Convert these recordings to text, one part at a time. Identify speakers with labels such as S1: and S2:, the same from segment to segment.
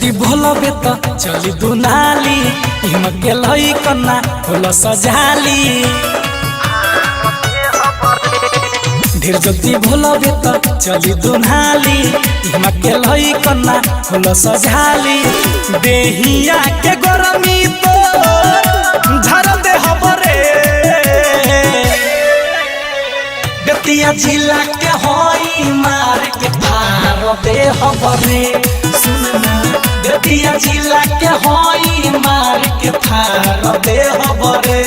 S1: जति भोलबे त चली दुनाली हिमके लई कन्ना फूल सजाली ढेर जति भोलबे त चली दुनाली हिमके लई कन्ना फूल सजाली देहिया के गरमी तो झर दे हबरे बेतिया जिला के होई मार के फार दे हबरे सुनना बेतिया जिला के होई मार के फार दे हबरे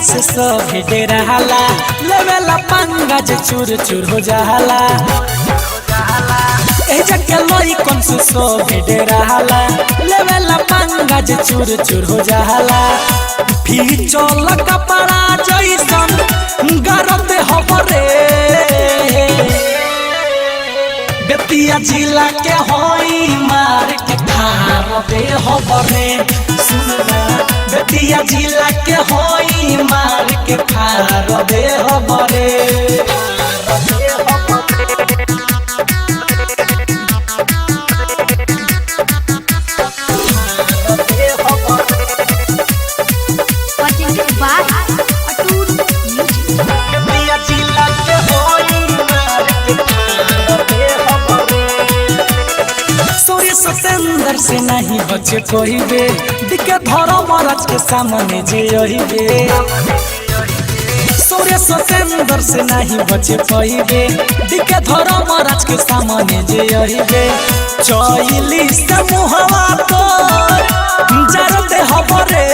S1: से सब डेराला लेवेला पंगज चूर चूर हो जाला ए जके लोई कौन से सब डेराला लेवेला पंगज चूर चूर हो जाला फिर चल कपड़ा जैसन गरते हबरे बेतिया जिला के होई मार के खार दे हबरे सुनना बेतिया जिला के होई मार के खार दे हबरे सतेंदर से नहीं बचे कोई बे दिखे धरो महाराज के सामने जे बे सूर्य सतेंदर से नहीं बचे कोई बे दिखे धरो महाराज के सामने जे बे चोइली से मुहवा तो जरते हबरे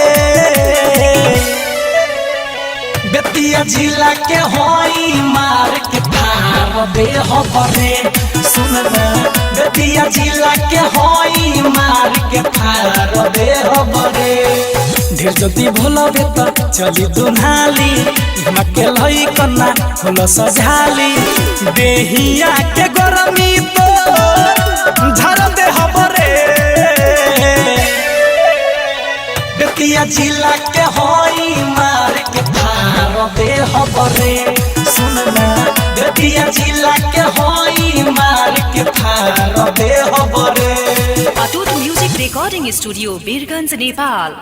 S1: बेतिया जिला के होई मार के फार दे हबरे सुनना बेतिया जिला के होई मार के फार दे हबरे ढेर जति भोलबे त चली दुनाली हिमके लई कन्ना फूल सजाली देहिया के गरमी तो झर दे हबरे बेतिया जिला के होई मार के फार दे हबरे सुनना बेतिया जिला के होई मार के फार दे हबरे
S2: Atoot music recording studio Birgunj Nepal.